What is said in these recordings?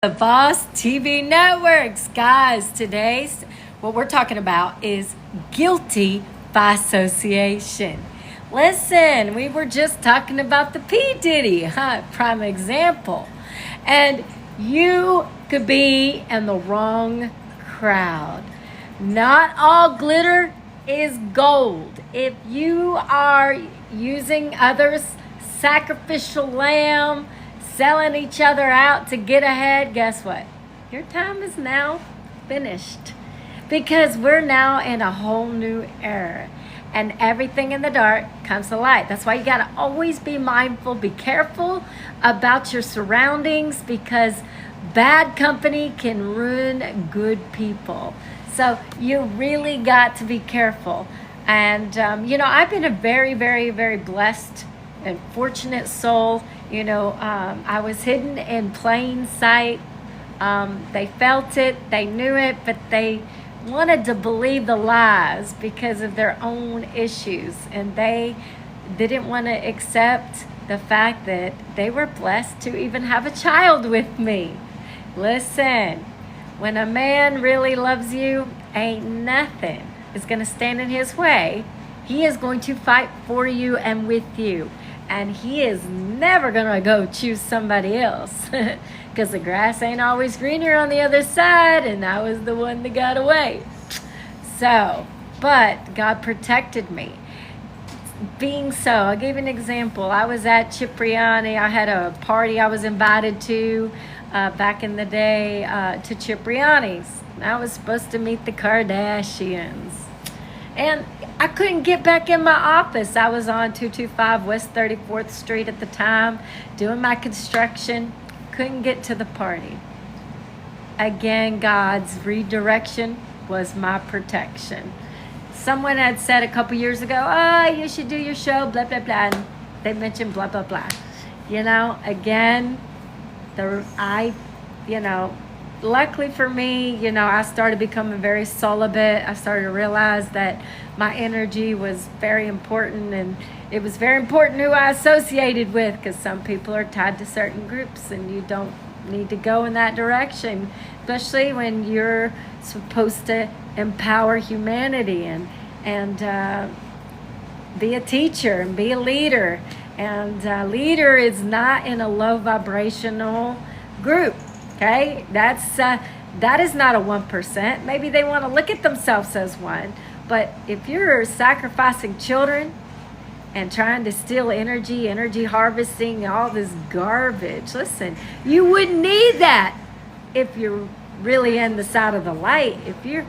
The Boss TV Networks. Guys, today's what we're talking about is guilty by association. Listen, we were just talking about the P. Diddy, prime example. And you could be in the wrong crowd. Not all glitter is gold. If you are using others' sacrificial lamb, selling each other out to get ahead, guess what? Your time is now finished, because we're now in a whole new era and everything in the dark comes to light. That's why you got to always be mindful, be careful about your surroundings, because bad company can ruin good people. So you really got to be careful. And, I've been a very, very, very blessed and fortunate soul. I was hidden in plain sight. They felt it, they knew it, but they wanted to believe the lies because of their own issues. And they didn't want to accept the fact that they were blessed to even have a child with me. Listen, when a man really loves you, ain't nothing is going to stand in his way. He is going to fight for you and with you. And he is never going to go choose somebody else, because the grass ain't always greener on the other side, and I was the one that got away. So, but God protected me. Being so, I'll give you an example. I was at Cipriani. I had a party I was invited to back in the day to Cipriani's. I was supposed to meet the Kardashians. And I couldn't get back in my office. I was on 225 West 34th Street at the time, doing my construction. Couldn't get to the party. Again, God's redirection was my protection. Someone had said a couple years ago, you should do your show, blah, blah, blah. And they mentioned blah, blah, blah. Again, luckily for me, I started becoming very celibate. I started to realize that my energy was very important, and it was very important who I associated with, because some people are tied to certain groups and you don't need to go in that direction, especially when you're supposed to empower humanity and be a teacher and be a leader. And a leader is not in a low vibrational group. Okay, that is not a 1%. Maybe they want to look at themselves as one. But if you're sacrificing children and trying to steal energy harvesting, all this garbage, listen, you wouldn't need that if you're really in the side of the light. If you're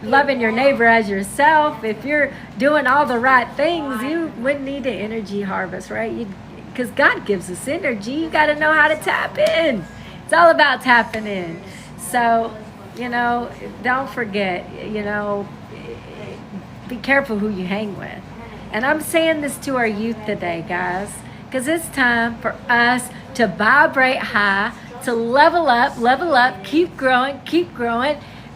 loving your neighbor as yourself, if you're doing all the right things, you wouldn't need to energy harvest, right? Because God gives us energy. You got to know how to tap in. It's all about tapping in. So, don't forget, be careful who you hang with. And I'm saying this to our youth today, guys, because it's time for us to vibrate high, to level up, keep growing,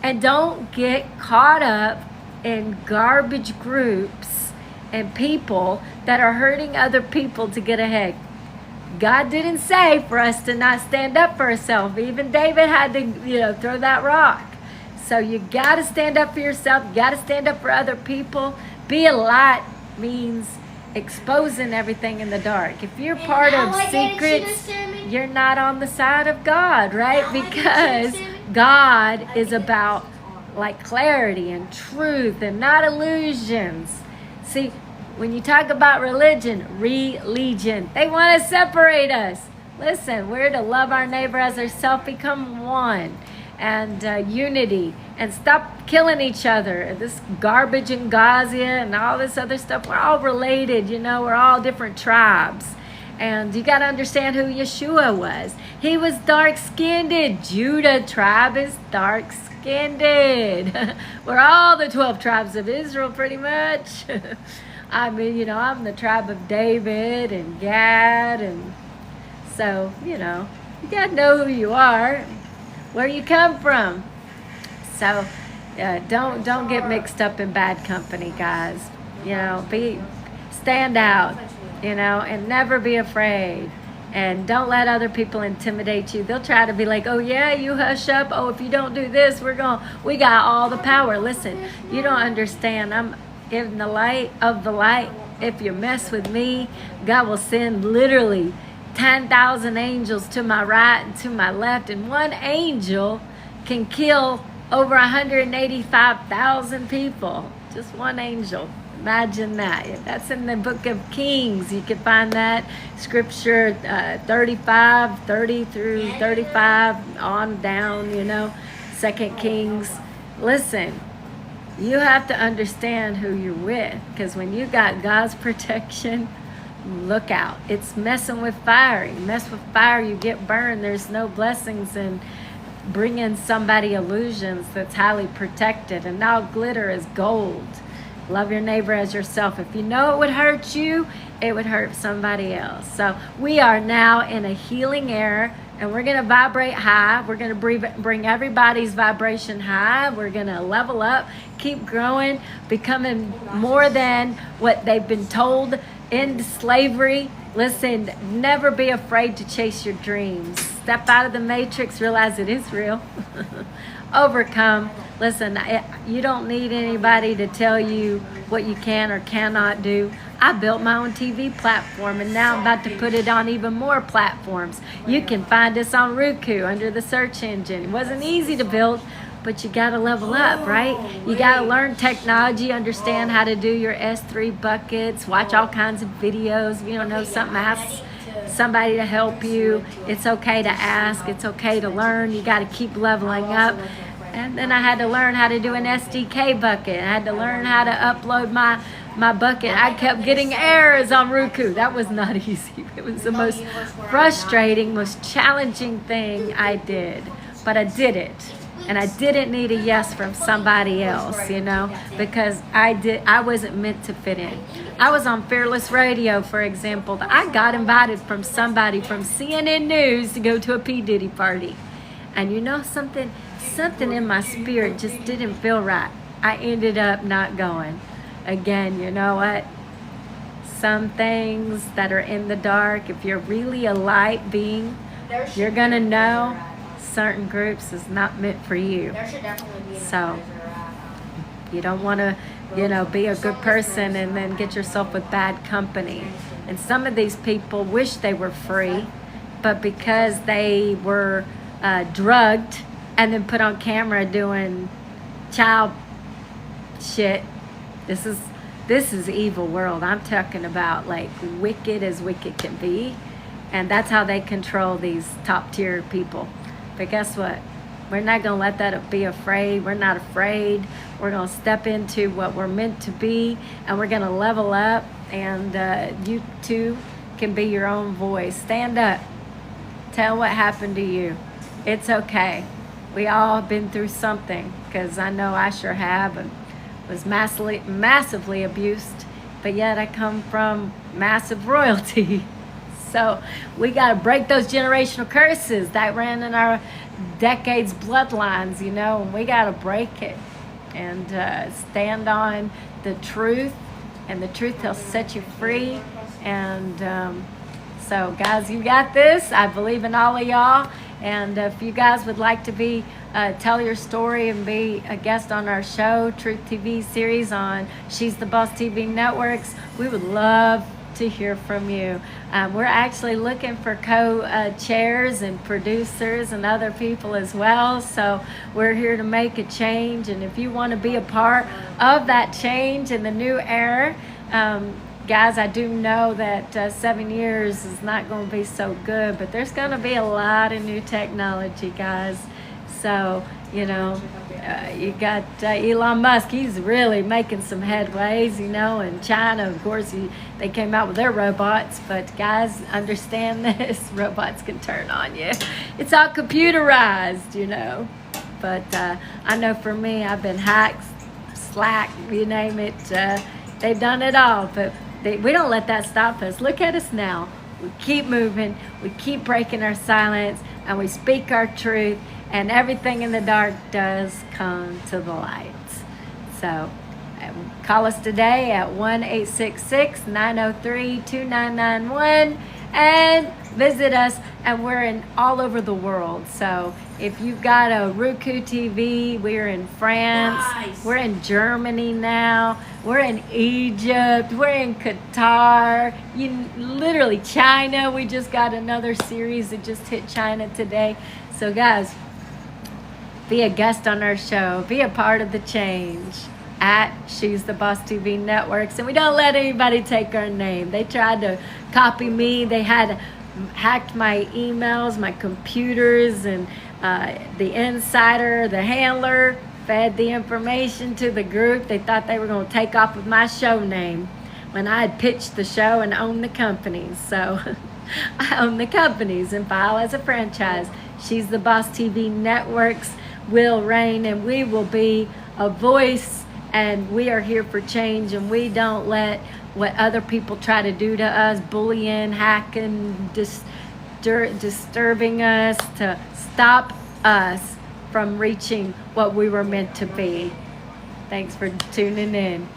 and don't get caught up in garbage groups and people that are hurting other people to get ahead. God didn't say for us to not stand up for ourselves. Even David had to, throw that rock. So you got to stand up for yourself. You got to stand up for other people. Be a light means exposing everything in the dark. If you're part of secrets, you're not on the side of God, right? Because God is about clarity and truth and not illusions. See, when you talk about religion, they want to separate us. Listen, we're to love our neighbor as ourselves, become one, and unity, and stop killing each other. This garbage in Gaza and all this other stuff, we're all related, we're all different tribes. And you got to understand who Yeshua was. He was dark-skinned. Judah tribe is dark-skinned. We're all the 12 tribes of Israel, pretty much. I'm the tribe of David and Gad, and so, you got to know who you are, where you come from. So, don't get mixed up in bad company, guys. Stand out, and never be afraid. And don't let other people intimidate you. They'll try to be like, oh yeah, you hush up. Oh, if you don't do this, we got all the power. Listen, you don't understand. I'm giving the light of the light. If you mess with me, God will send literally 10,000 angels to my right and to my left. And one angel can kill over 185,000 people. Just one angel. Imagine that. That's in the book of Kings. You can find that scripture 35, 30 through 35 on down, 2 Kings. Listen, you have to understand who you're with, because when you got God's protection, look out. It's messing with fire. You mess with fire, you get burned. There's no blessings in bringing somebody illusions that's highly protected. And now glitter is gold. Love your neighbor as yourself. If you know it would hurt you, it would hurt somebody else. So we are now in a healing era, and we're going to vibrate high. We're going to bring everybody's vibration high. We're going to level up, keep growing, becoming more than what they've been told, into slavery. Listen, never be afraid to chase your dreams. Step out of the matrix, realize it is real. Overcome. Listen, you don't need anybody to tell you what you can or cannot do. I built my own TV platform, and now I'm about to put it on even more platforms. You can find us on Roku under the search engine. It wasn't easy to build, but you got to level up, right? You got to learn technology, understand how to do your S3 buckets, watch all kinds of videos. If you don't know something, ask somebody to help you. It's okay to ask. It's okay to learn. You got to keep leveling up. And then I had to learn how to do an SDK bucket. I had to learn how to upload my bucket. I kept getting errors on Roku. That was not easy. It was the most frustrating, most challenging thing I did. But I did it. And I didn't need a yes from somebody else, because I wasn't meant to fit in. I was on Fearless Radio, for example. I got invited from somebody from CNN News to go to a P. Diddy party. And something in my spirit just didn't feel right. I ended up not going. Again, you know what? Some things that are in the dark, if you're really a light being, you're going to know certain groups is not meant for you. So you don't want to, be a good person and then get yourself with bad company. And some of these people wish they were free, but because they were drugged and then put on camera doing child shit, this is evil world. I'm talking about like wicked as wicked can be. And that's how they control these top tier people. But guess what? We're not going to let that be afraid. We're not afraid. We're going to step into what we're meant to be, and we're going to level up, and you too can be your own voice. Stand up. Tell what happened to you. It's okay. We all have been through something, because I know I sure have, and was massively abused, but yet I come from massive royalty. So we got to break those generational curses that ran in our decades bloodlines, and we got to break it and stand on the truth, and the truth will set you free. And so guys, you got this. I believe in all of y'all. And if you guys would like to tell your story and be a guest on our show, Truth TV series on She's the Boss TV Networks, we would love to hear from you. We're actually looking for co-chairs and producers and other people as well. So we're here to make a change. And if you want to be a part of that change in the new era, guys, I do know that 7 years is not going to be so good, but there's going to be a lot of new technology, guys. So, you got Elon Musk. He's really making some headways, and China, of course, they came out with their robots. But guys, understand this. Robots can turn on you. It's all computerized, But I know for me, I've been hacked, Slack, you name it. They've done it all, but we don't let that stop us. Look at us now. We keep moving. We keep breaking our silence, and we speak our truth. And everything in the dark does come to the light. So call us today at 1-866-903-2991 and visit us, and we're in all over the world. So if you've got a Roku TV, we're in France, Nice. we're in Germany now, we're in Egypt, we're in Qatar, literally China. We just got another series that just hit China today. So guys, be a guest on our show, be a part of the change at She's the Boss TV Networks. And we don't let anybody take our name. They tried to copy me. They had hacked my emails, my computers, and the insider, the handler, fed the information to the group. They thought they were going to take off with my show name when I had pitched the show and owned the companies. So I own the companies and file as a franchise. She's the Boss TV Networks will reign, and we will be a voice, and we are here for change, and we don't let what other people try to do to us, bullying, hacking, disturbing us, to stop us from reaching what we were meant to be. Thanks for tuning in.